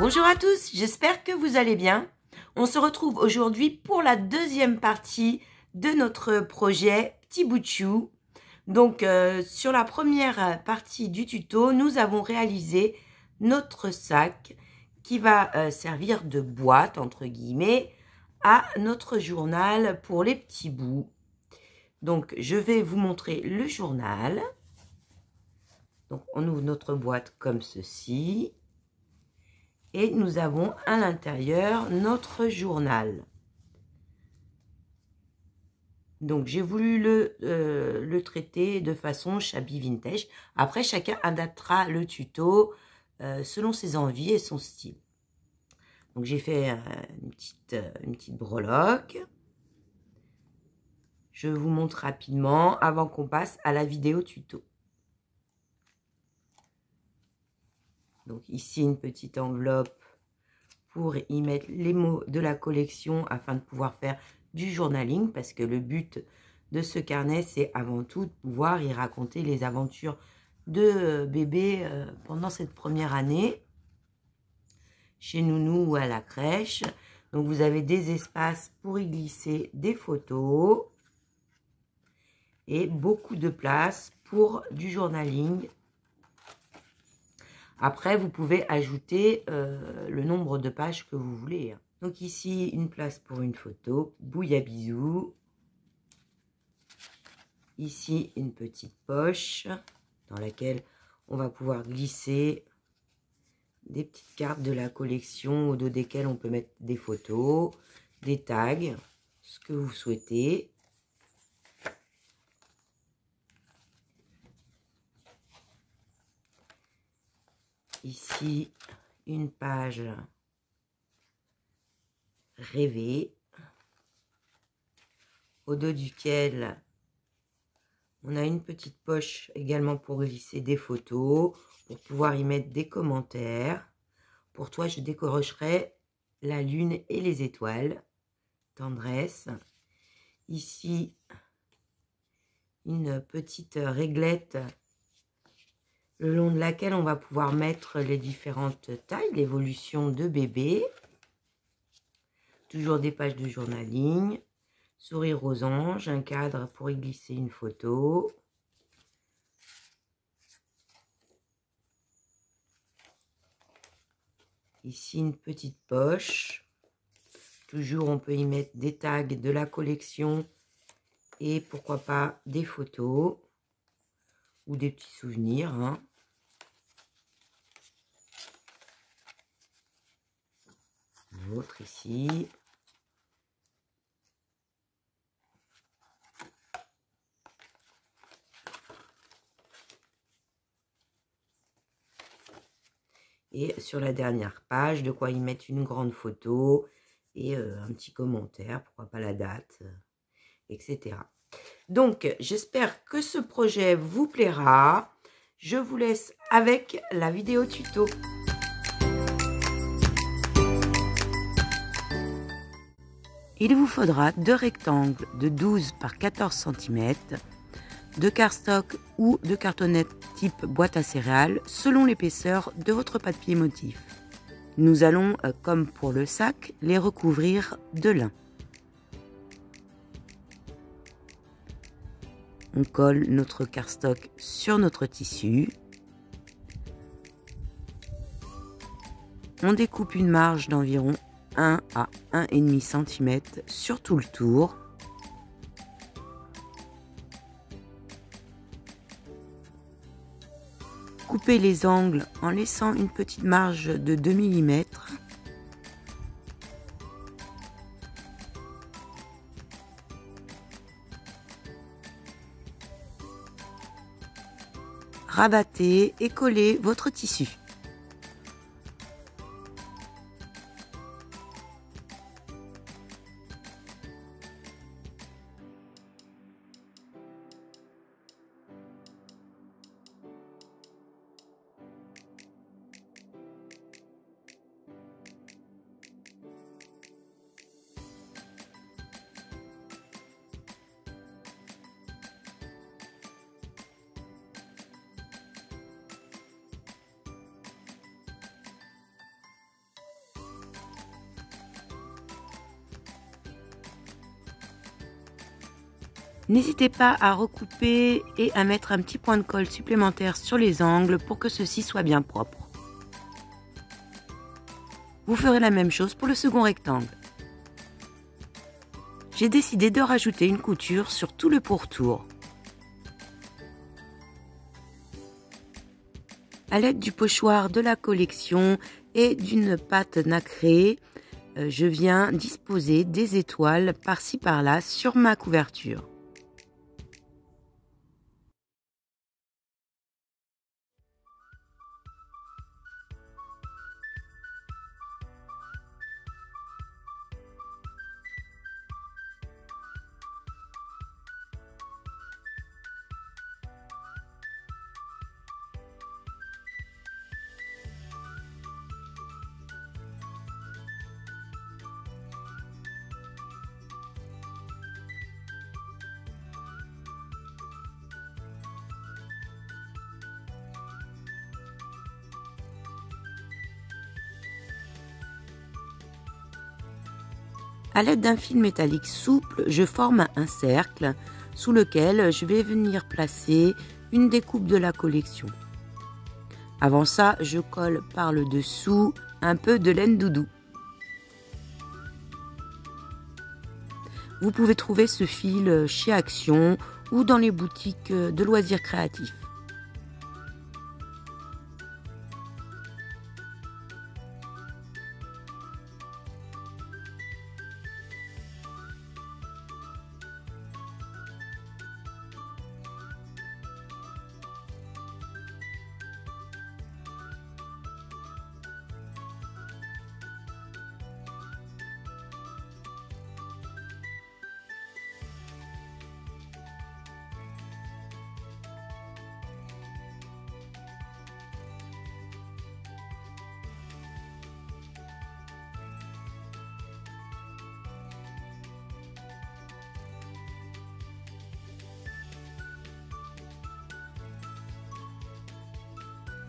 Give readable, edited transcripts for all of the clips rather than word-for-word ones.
Bonjour à tous, j'espère que vous allez bien. On se retrouve aujourd'hui pour la deuxième partie de notre projet Petit bout de chou. Donc sur la première partie du tuto, nous avons réalisé notre sac qui va servir de boîte entre guillemets à notre journal pour les petits bouts. Donc je vais vous montrer le journal. Donc on ouvre notre boîte comme ceci. Et nous avons à l'intérieur notre journal. Donc j'ai voulu le traiter de façon shabby vintage. Après chacun adaptera le tuto selon ses envies et son style. Donc j'ai fait une petite breloque. Je vous montre rapidement avant qu'on passe à la vidéo tuto. Donc ici une petite enveloppe pour y mettre les mots de la collection afin de pouvoir faire du journaling, parce que le but de ce carnet, c'est avant tout de pouvoir y raconter les aventures de bébé pendant cette première année, chez Nounou ou à la crèche. Donc vous avez des espaces pour y glisser des photos et beaucoup de place pour du journaling. Après, vous pouvez ajouter le nombre de pages que vous voulez. Donc ici, une place pour une photo, bouillabisou. Ici, une petite poche dans laquelle on va pouvoir glisser des petites cartes de la collection au dos desquelles on peut mettre des photos, des tags, ce que vous souhaitez. Ici, une page rêvée, au dos duquel on a une petite poche également pour glisser des photos, pour pouvoir y mettre des commentaires. Pour toi, je décrocherai la lune et les étoiles, tendresse. Ici, une petite réglette le long de laquelle on va pouvoir mettre les différentes tailles, l'évolution de bébé. Toujours des pages de journaling. Sourire aux anges, un cadre pour y glisser une photo. Ici, une petite poche. Toujours, on peut y mettre des tags de la collection et pourquoi pas des photos ou des petits souvenirs. L'autre ici. Et sur la dernière page, de quoi y mettre une grande photo et un petit commentaire, pourquoi pas la date, etc. Donc, j'espère que ce projet vous plaira. Je vous laisse avec la vidéo tuto. Il vous faudra 2 rectangles de 12 par 14 cm, de cardstock ou de cartonnette type boîte à céréales selon l'épaisseur de votre papier motif. Nous allons, comme pour le sac, les recouvrir de lin. On colle notre cardstock sur notre tissu. On découpe une marge d'environ 1 à 1,5 cm sur tout le tour. Coupez les angles en laissant une petite marge de 2 mm. Rabattez et collez votre tissu. N'hésitez pas à recouper et à mettre un petit point de colle supplémentaire sur les angles pour que ceci soit bien propre. Vous ferez la même chose pour le second rectangle. J'ai décidé de rajouter une couture sur tout le pourtour. À l'aide du pochoir de la collection et d'une pâte nacrée, je viens disposer des étoiles par-ci par-là sur ma couverture. À l'aide d'un fil métallique souple, je forme un cercle sous lequel je vais venir placer une découpe de la collection. Avant ça, je colle par le dessous un peu de laine doudou. Vous pouvez trouver ce fil chez Action ou dans les boutiques de loisirs créatifs.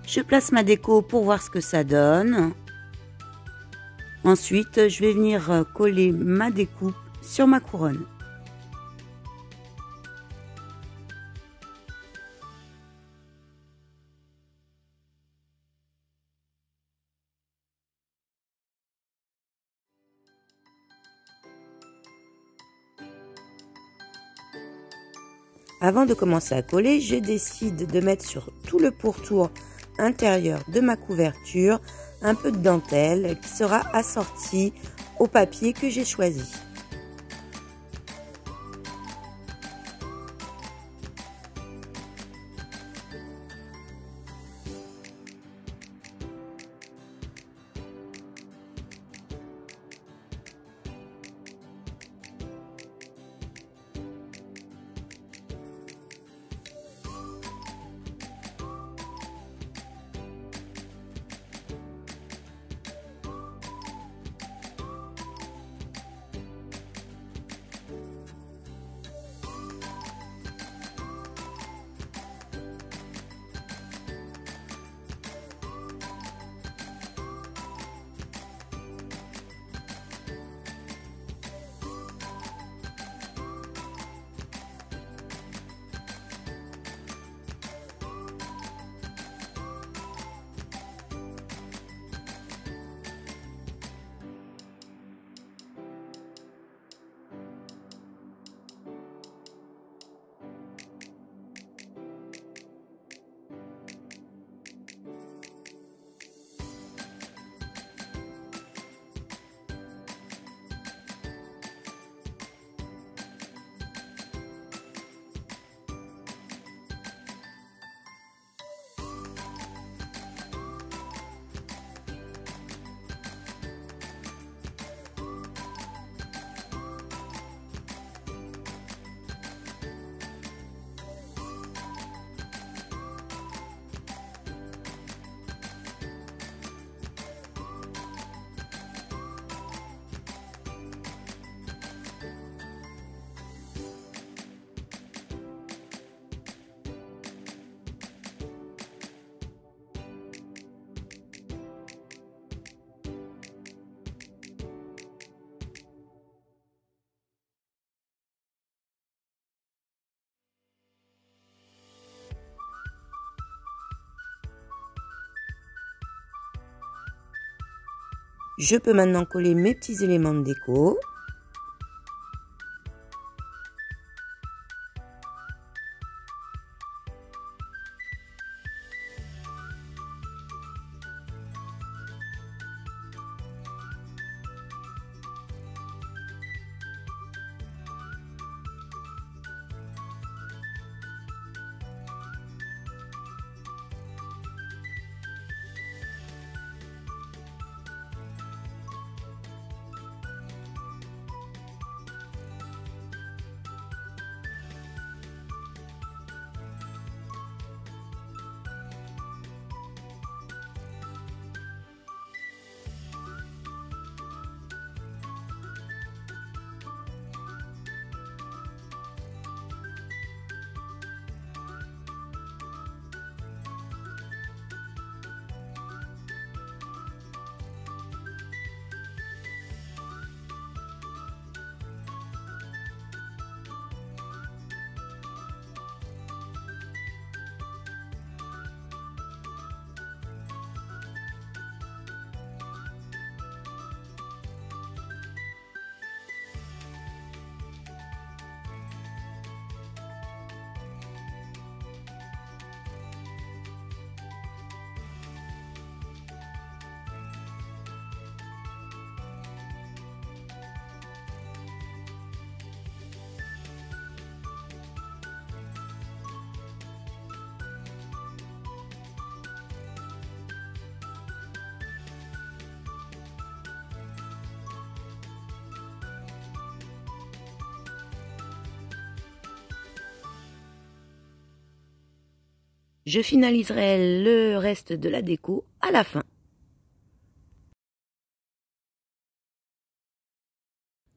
Je place ma déco pour voir ce que ça donne. Ensuite, je vais venir coller ma découpe sur ma couronne. Avant de commencer à coller, je décide de mettre sur tout le pourtour intérieur de ma couverture un peu de dentelle qui sera assortie au papier que j'ai choisi. Je peux maintenant coller mes petits éléments de déco. Je finaliserai le reste de la déco à la fin.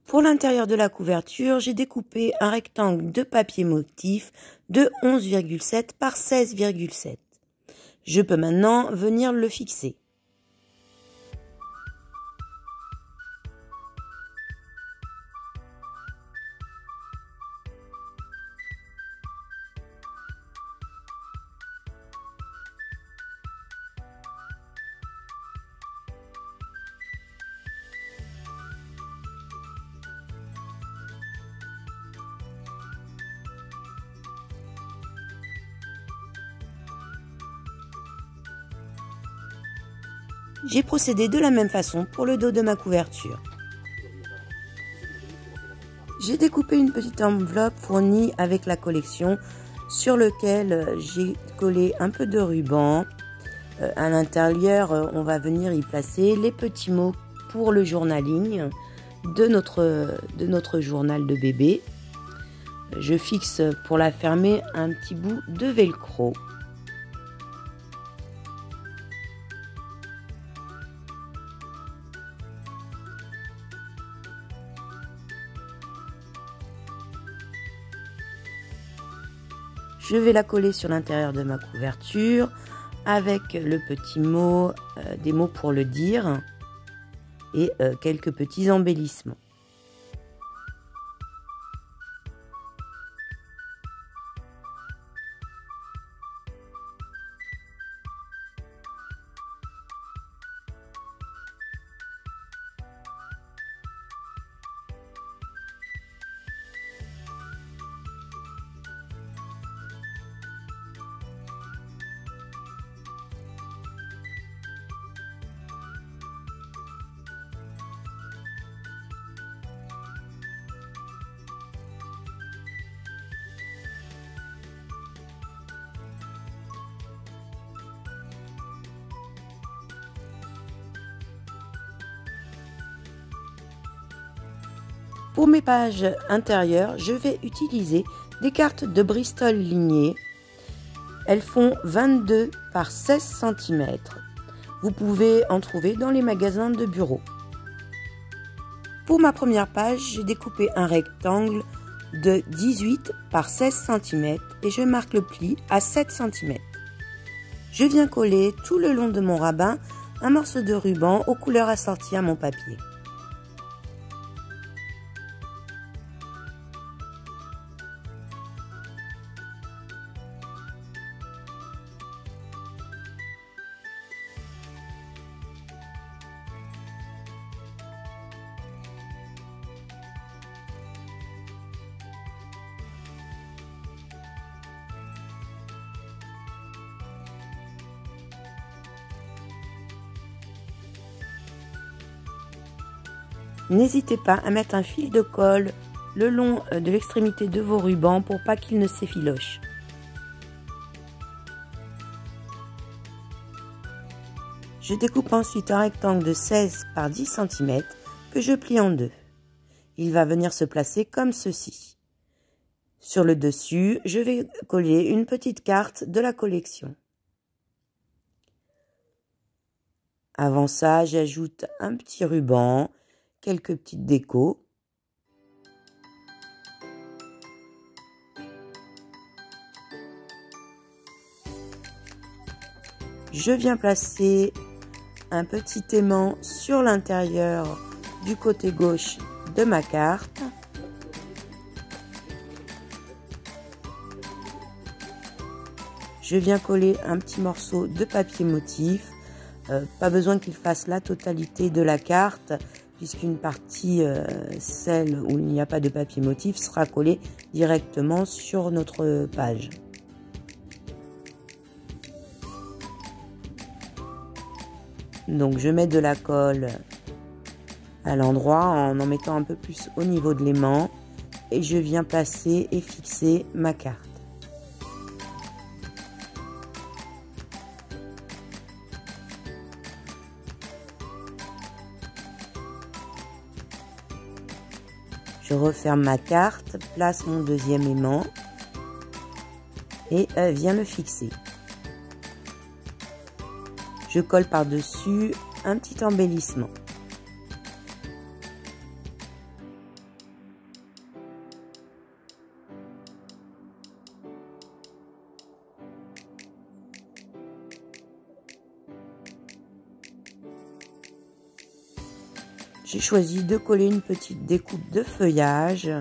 Pour l'intérieur de la couverture, j'ai découpé un rectangle de papier motif de 11,7 par 16,7. Je peux maintenant venir le fixer. J'ai procédé de la même façon pour le dos de ma couverture. J'ai découpé une petite enveloppe fournie avec la collection sur lequel j'ai collé un peu de ruban. À l'intérieur, on va venir y placer les petits mots pour le journaling de notre journal de bébé. Je fixe pour la fermer un petit bout de velcro. Je vais la coller sur l'intérieur de ma couverture avec le petit mot, des mots pour le dire et quelques petits embellissements. Pour mes pages intérieures, je vais utiliser des cartes de Bristol lignées. Elles font 22 par 16 cm. Vous pouvez en trouver dans les magasins de bureau. Pour ma première page, j'ai découpé un rectangle de 18 par 16 cm et je marque le pli à 7 cm. Je viens coller tout le long de mon rabbin un morceau de ruban aux couleurs assorties à mon papier. N'hésitez pas à mettre un fil de colle le long de l'extrémité de vos rubans pour pas qu'ils ne s'effilochent. Je découpe ensuite un rectangle de 16 par 10 cm que je plie en deux. Il va venir se placer comme ceci. Sur le dessus, je vais coller une petite carte de la collection. Avant ça, j'ajoute un petit ruban, quelques petites décos. Je viens placer un petit aimant sur l'intérieur du côté gauche de ma carte. Je viens coller un petit morceau de papier motif. Pas besoin qu'il fasse la totalité de la carte, puisqu'une partie, celle où il n'y a pas de papier motif, sera collée directement sur notre page. Donc je mets de la colle à l'endroit en mettant un peu plus au niveau de l'aimant et je viens placer et fixer ma carte. Je referme ma carte, place mon deuxième aimant et viens le fixer. Je colle par-dessus un petit embellissement. J'ai choisi de coller une petite découpe de feuillage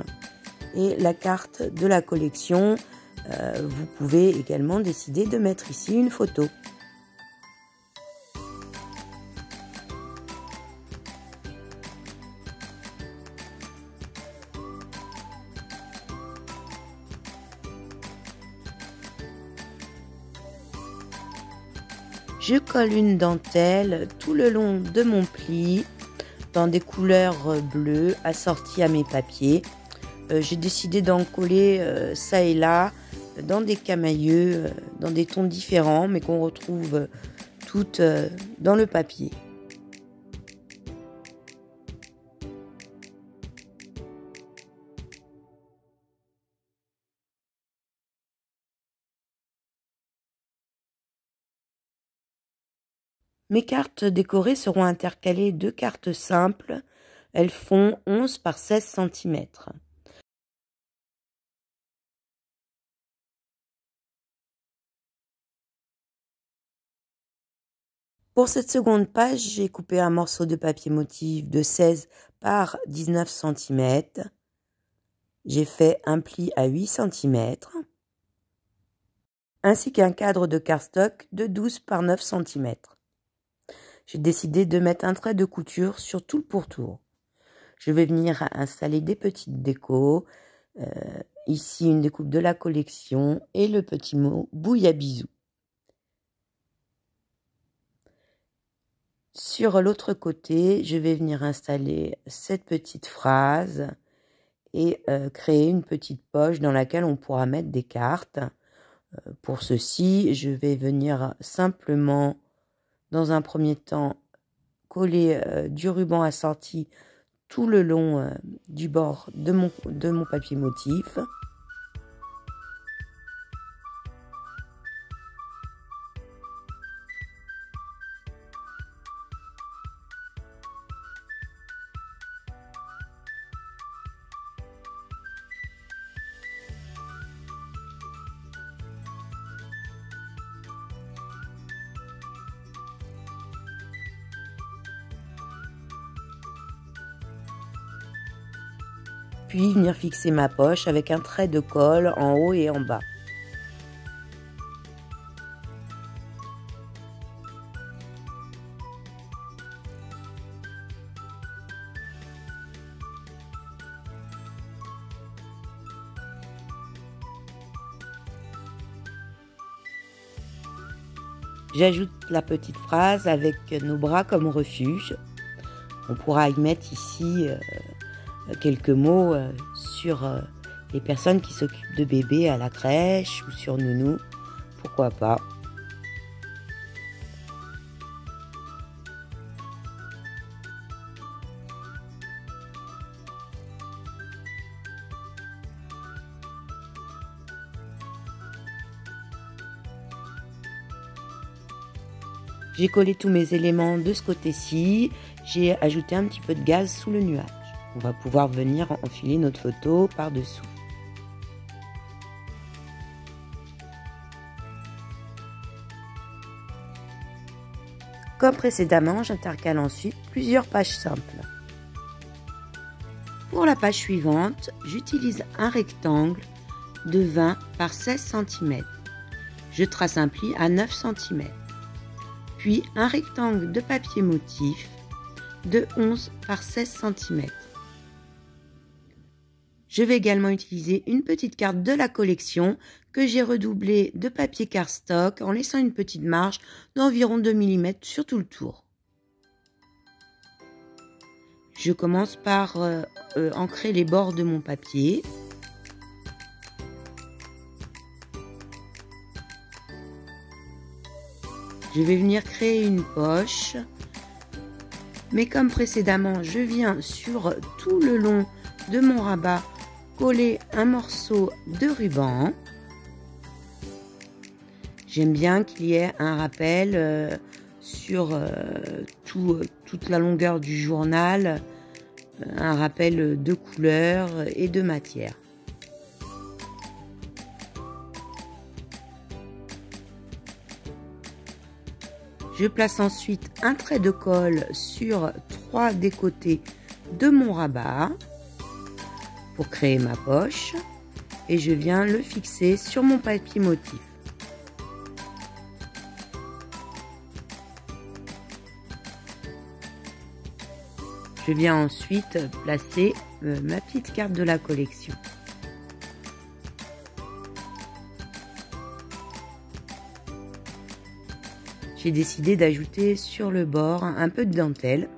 et la carte de la collection. Vous pouvez également décider de mettre ici une photo. Je colle une dentelle tout le long de mon pli dans des couleurs bleues assorties à mes papiers. J'ai décidé d'en coller ça et là dans des camailleux, dans des tons différents mais qu'on retrouve toutes dans le papier. Mes cartes décorées seront intercalées de cartes simples. Elles font 11 par 16 cm. Pour cette seconde page, j'ai coupé un morceau de papier motif de 16 par 19 cm. J'ai fait un pli à 8 cm. Ainsi qu'un cadre de cardstock de 12 par 9 cm. J'ai décidé de mettre un trait de couture sur tout le pourtour. Je vais venir installer des petites décos. Ici, une découpe de la collection et le petit mot Bouillabisou. Sur l'autre côté, je vais venir installer cette petite phrase et créer une petite poche dans laquelle on pourra mettre des cartes. Pour ceci, je vais venir simplement, dans un premier temps, coller du ruban assorti tout le long du bord de mon papier motif. Puis venir fixer ma poche avec un trait de colle en haut et en bas. J'ajoute la petite phrase avec nos bras comme refuge. On pourra y mettre ici quelques mots sur les personnes qui s'occupent de bébés à la crèche ou sur Nounou, pourquoi pas. J'ai collé tous mes éléments de ce côté-ci. J'ai ajouté un petit peu de gaz sous le nuage. On va pouvoir venir enfiler notre photo par-dessous. Comme précédemment, j'intercale ensuite plusieurs pages simples. Pour la page suivante, j'utilise un rectangle de 20 par 16 cm. Je trace un pli à 9 cm. Puis un rectangle de papier motif de 11 par 16 cm. Je vais également utiliser une petite carte de la collection que j'ai redoublée de papier cardstock en laissant une petite marge d'environ 2 mm sur tout le tour. Je commence par ancrer les bords de mon papier. Je vais venir créer une poche, mais comme précédemment, je viens sur tout le long de mon rabat coller un morceau de ruban. J'aime bien qu'il y ait un rappel sur toute la longueur du journal, un rappel de couleur et de matière. Je place ensuite un trait de colle sur 3 des côtés de mon rabat pour créer ma poche et je viens le fixer sur mon papier motif. Je viens ensuite placer ma petite carte de la collection. J'ai décidé d'ajouter sur le bord un peu de dentelle.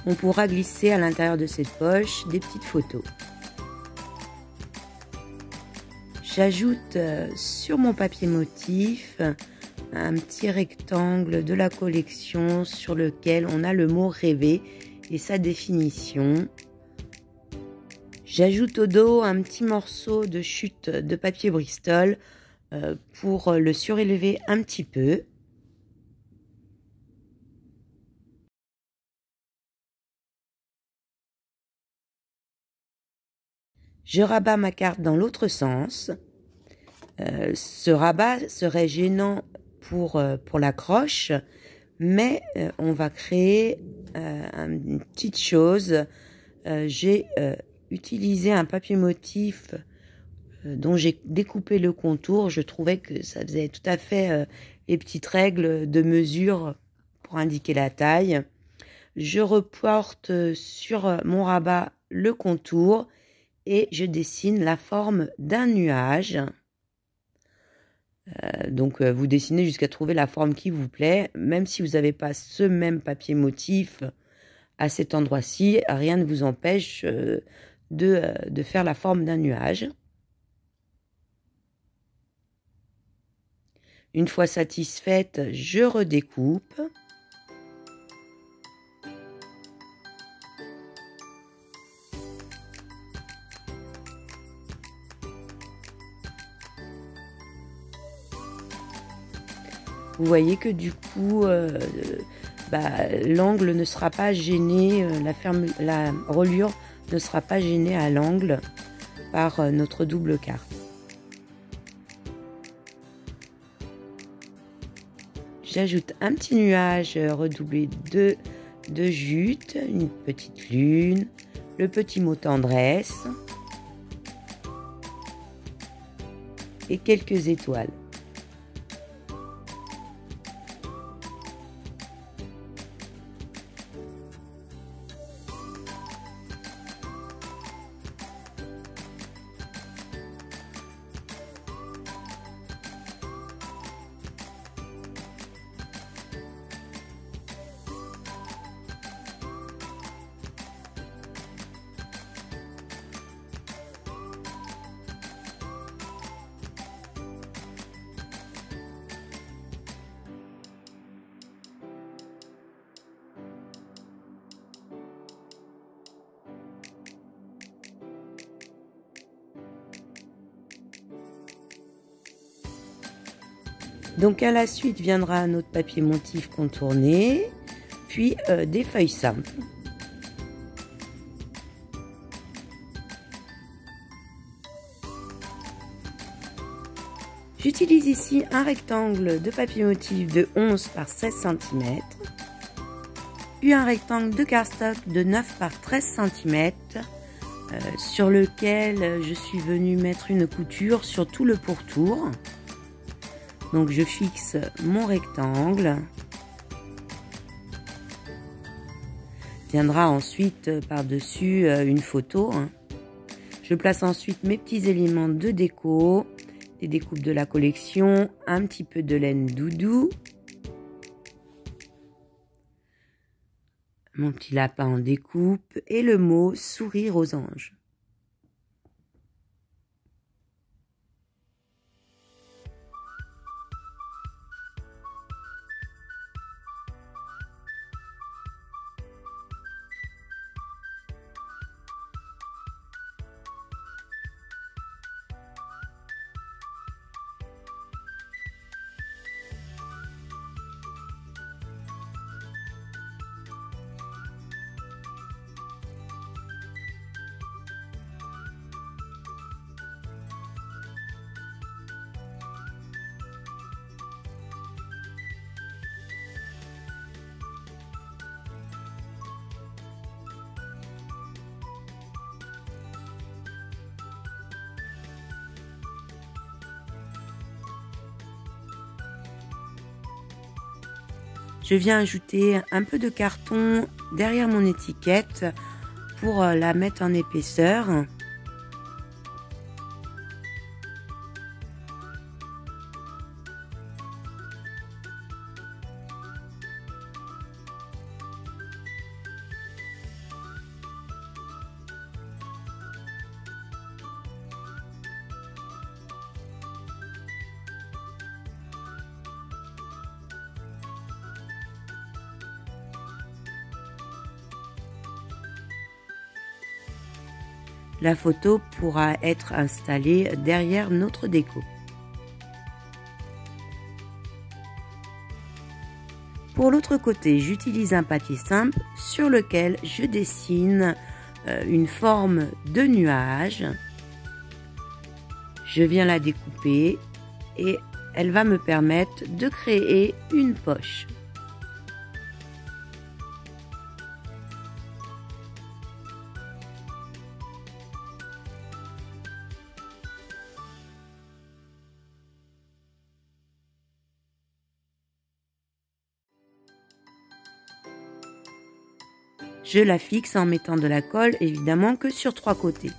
On pourra glisser à l'intérieur de cette poche des petites photos. J'ajoute sur mon papier motif un petit rectangle de la collection sur lequel on a le mot rêver et sa définition. J'ajoute au dos un petit morceau de chute de papier Bristol pour le surélever un petit peu. Je rabats ma carte dans l'autre sens. Ce rabat serait gênant pour l'accroche, mais on va créer une petite chose. J'ai utilisé un papier motif dont j'ai découpé le contour. Je trouvais que ça faisait tout à fait les petites règles de mesure pour indiquer la taille. Je reporte sur mon rabat le contour et je dessine la forme d'un nuage. Donc vous dessinez jusqu'à trouver la forme qui vous plaît. Même si vous n'avez pas ce même papier motif à cet endroit-ci, rien ne vous empêche de faire la forme d'un nuage. Une fois satisfaite, je redécoupe. Vous voyez que du coup, l'angle ne sera pas gêné, la reliure ne sera pas gênée à l'angle par notre double carte. J'ajoute un petit nuage redoublé de jute, une petite lune, le petit mot tendresse et quelques étoiles. Donc à la suite viendra notre papier motif contourné, puis des feuilles simples. J'utilise ici un rectangle de papier motif de 11 par 16 cm, puis un rectangle de cardstock de 9 par 13 cm, sur lequel je suis venue mettre une couture sur tout le pourtour. Donc je fixe mon rectangle. Viendra ensuite par-dessus une photo. Je place ensuite mes petits éléments de déco, des découpes de la collection, un petit peu de laine doudou, mon petit lapin en découpe et le mot sourire aux anges. Je viens ajouter un peu de carton derrière mon étiquette pour la mettre en épaisseur. La photo pourra être installée derrière notre déco. Pour l'autre côté, j'utilise un papier simple sur lequel je dessine une forme de nuage. Je viens la découper et elle va me permettre de créer une poche. Je la fixe en mettant de la colle, évidemment que sur 3 côtés.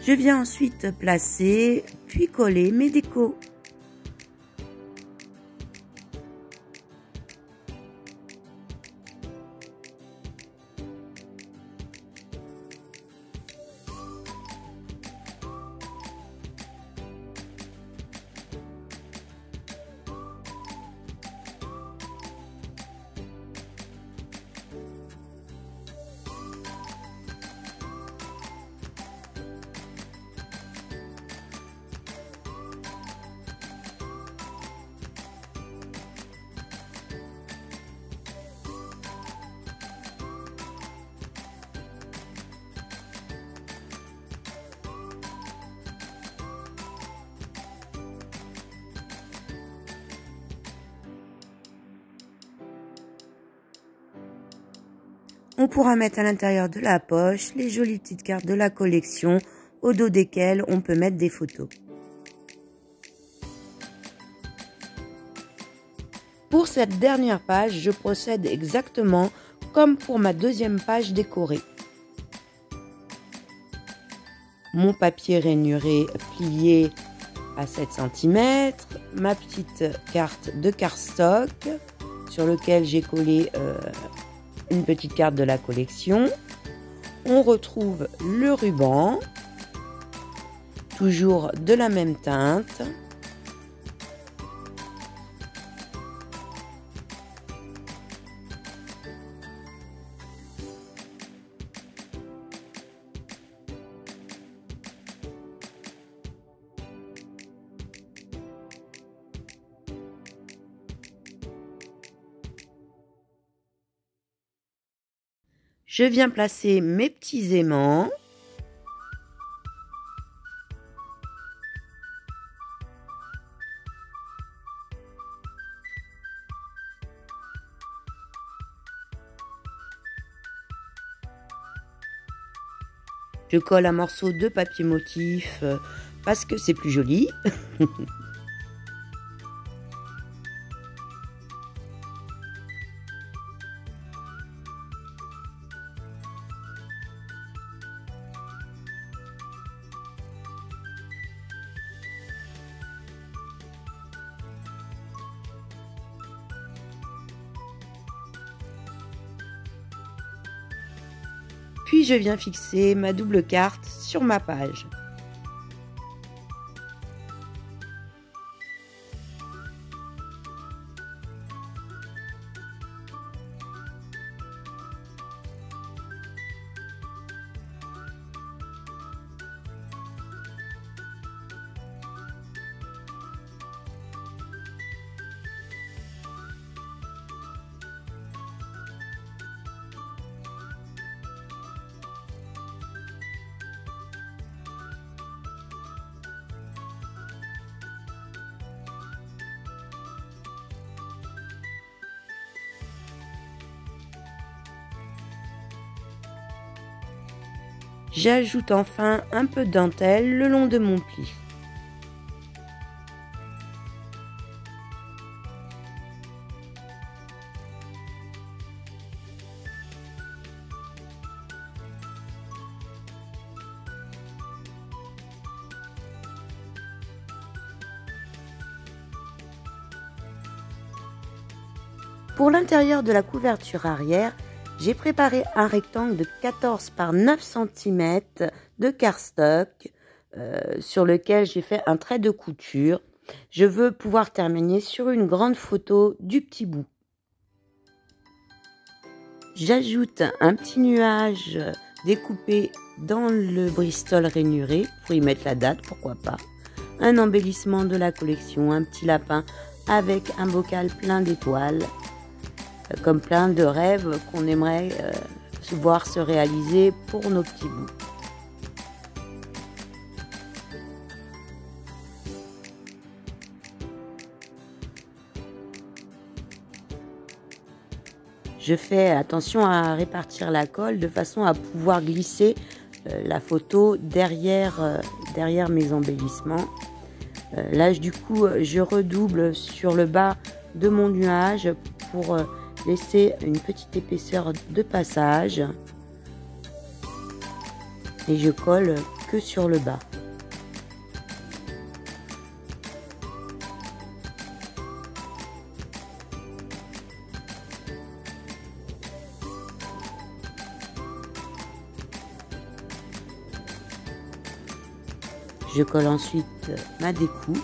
Je viens ensuite placer, puis coller mes décos. On pourra mettre à l'intérieur de la poche les jolies petites cartes de la collection au dos desquelles on peut mettre des photos. Pour cette dernière page, je procède exactement comme pour ma deuxième page décorée. Mon papier rainuré plié à 7 cm, ma petite carte de cardstock sur lequel j'ai collé une petite carte de la collection. On retrouve le ruban, toujours de la même teinte. Je viens placer mes petits aimants. Je colle un morceau de papier motif parce que c'est plus joli. Puis je viens fixer ma double carte sur ma page. J'ajoute enfin un peu de dentelle le long de mon pli. Pour l'intérieur de la couverture arrière, j'ai préparé un rectangle de 14 par 9 cm de cardstock sur lequel j'ai fait un trait de couture. Je veux pouvoir terminer sur une grande photo du petit bout. J'ajoute un petit nuage découpé dans le Bristol rainuré pour y mettre la date, pourquoi pas. Un embellissement de la collection, un petit lapin avec un bocal plein d'étoiles. Comme plein de rêves qu'on aimerait voir se réaliser pour nos petits bouts. Je fais attention à répartir la colle de façon à pouvoir glisser la photo derrière mes embellissements. Là, du coup, je redouble sur le bas de mon nuage pour laisser une petite épaisseur de passage et je colle que sur le bas. Je colle ensuite ma découpe.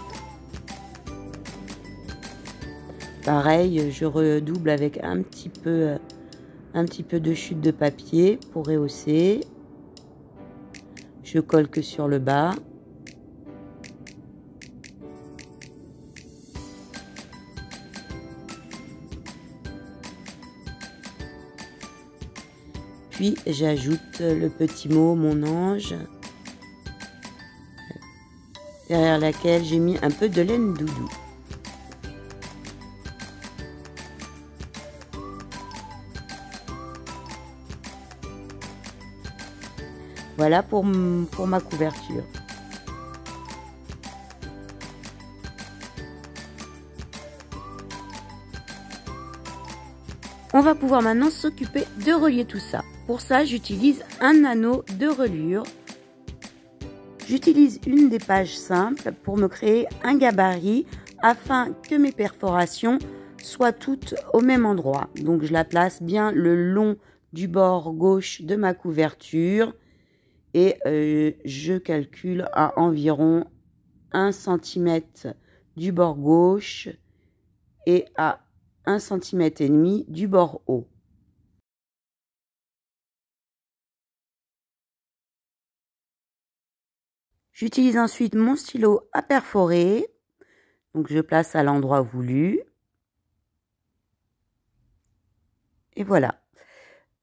Pareil, je redouble avec un petit peu de chute de papier pour rehausser. Je colle que sur le bas. Puis j'ajoute le petit mot mon ange, derrière laquelle j'ai mis un peu de laine doudou. Voilà pour ma couverture. On va pouvoir maintenant s'occuper de relier tout ça. Pour ça, j'utilise un anneau de reliure. J'utilise une des pages simples pour me créer un gabarit afin que mes perforations soient toutes au même endroit. Donc je la place bien le long du bord gauche de ma couverture et je calcule à environ 1 cm du bord gauche et à 1,5 cm du bord haut. J'utilise ensuite mon stylo à perforer, donc je place à l'endroit voulu. Et voilà.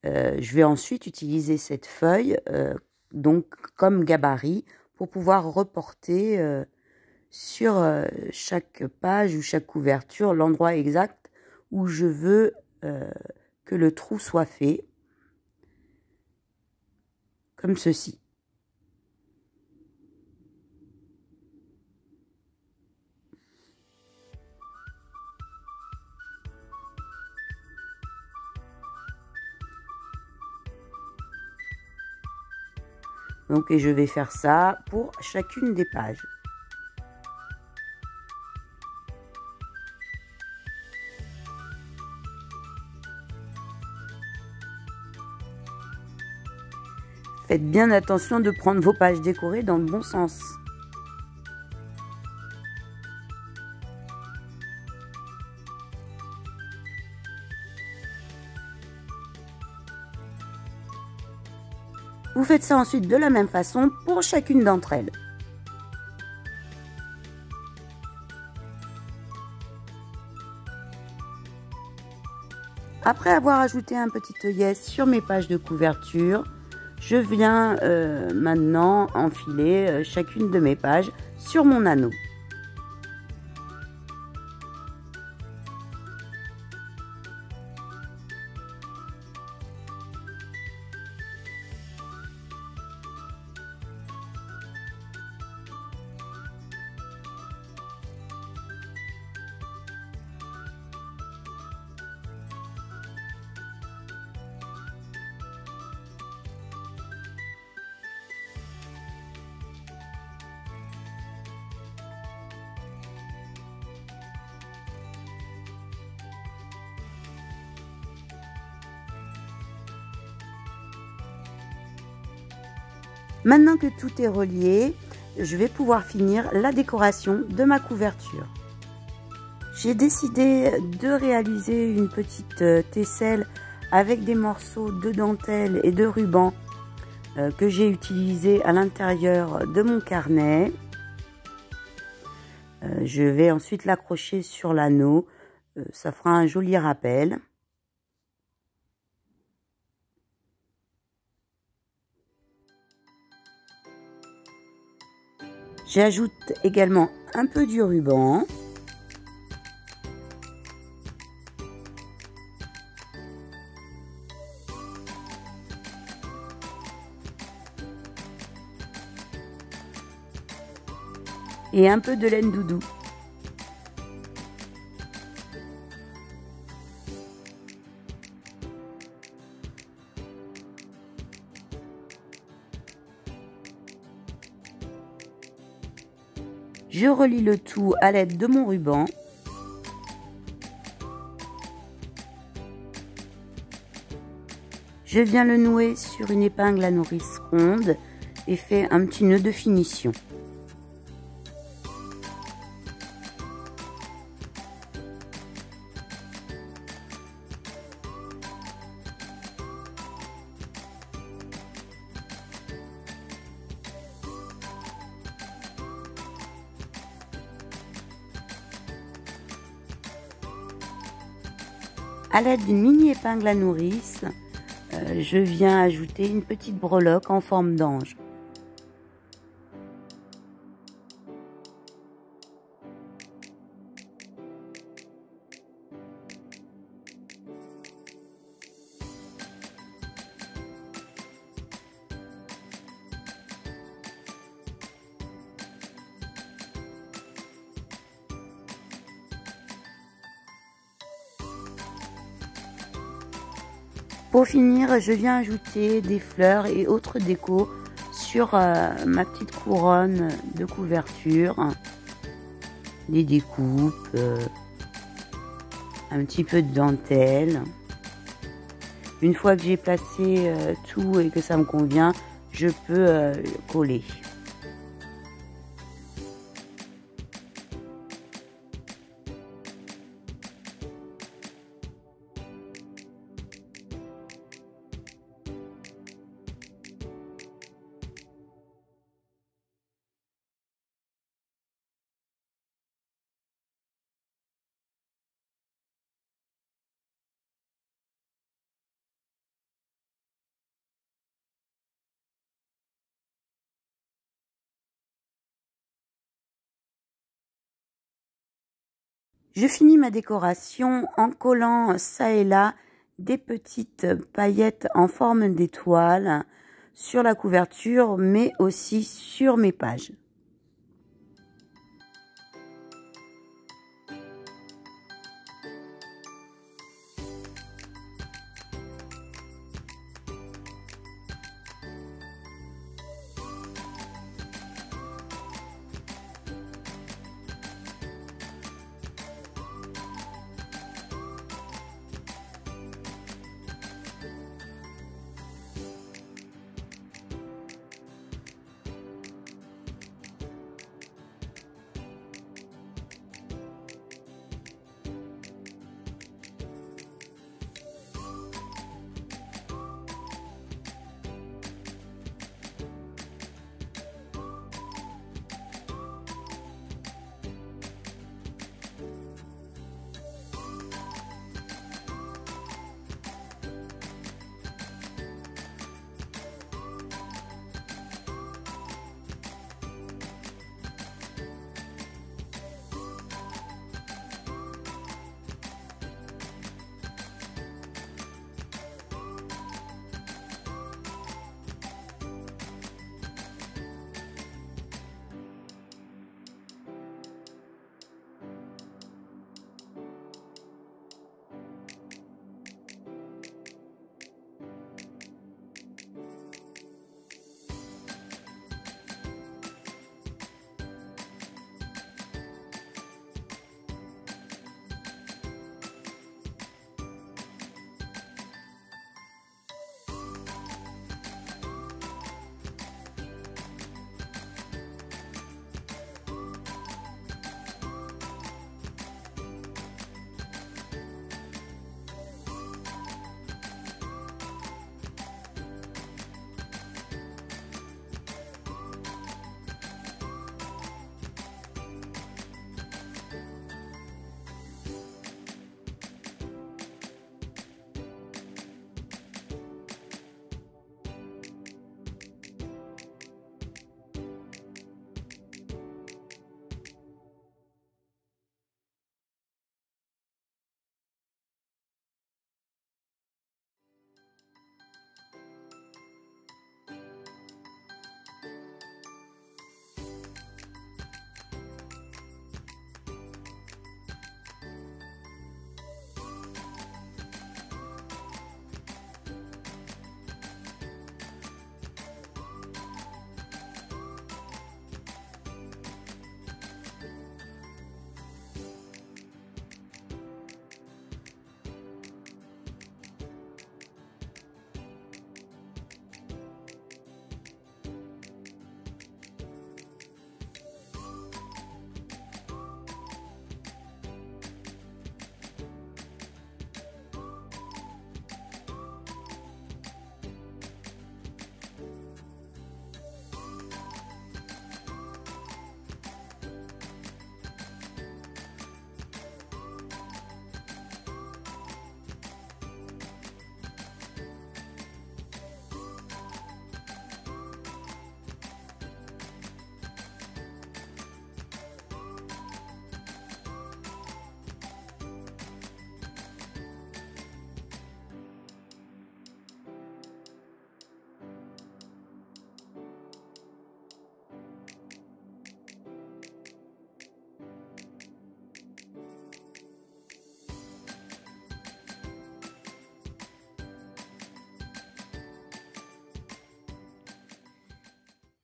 Je vais ensuite utiliser cette feuille donc comme gabarit pour pouvoir reporter sur chaque page ou chaque couverture l'endroit exact où je veux que le trou soit fait, comme ceci. Donc, et je vais faire ça pour chacune des pages. Faites bien attention de prendre vos pages décorées dans le bon sens. Vous faites ça ensuite de la même façon pour chacune d'entre elles. Après avoir ajouté un petit œillet sur mes pages de couverture, je viens maintenant enfiler chacune de mes pages sur mon anneau. Maintenant que tout est relié, je vais pouvoir finir la décoration de ma couverture. J'ai décidé de réaliser une petite tesselle avec des morceaux de dentelle et de ruban que j'ai utilisé à l'intérieur de mon carnet. Je vais ensuite l'accrocher sur l'anneau, ça fera un joli rappel. J'ajoute également un peu du ruban. Et un peu de laine doudou. Je relie le tout à l'aide de mon ruban. Je viens le nouer sur une épingle à nourrice ronde et fais un petit nœud de finition. À l'aide d'une mini épingle à nourrice, je viens ajouter une petite breloque en forme d'ange. Pour finir, je viens ajouter des fleurs et autres décos sur ma petite couronne de couverture. Des découpes, un petit peu de dentelle. Une fois que j'ai placé tout et que ça me convient, je peux coller. Je finis ma décoration en collant ça et là des petites paillettes en forme d'étoile sur la couverture, mais aussi sur mes pages.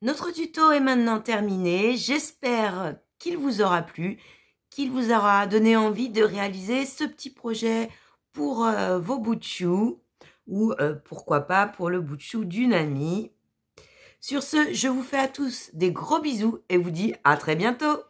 Notre tuto est maintenant terminé. J'espère qu'il vous aura plu, qu'il vous aura donné envie de réaliser ce petit projet pour vos bouts de chou ou pourquoi pas pour le bout de chou d'une amie. Sur ce, je vous fais à tous des gros bisous et vous dis à très bientôt.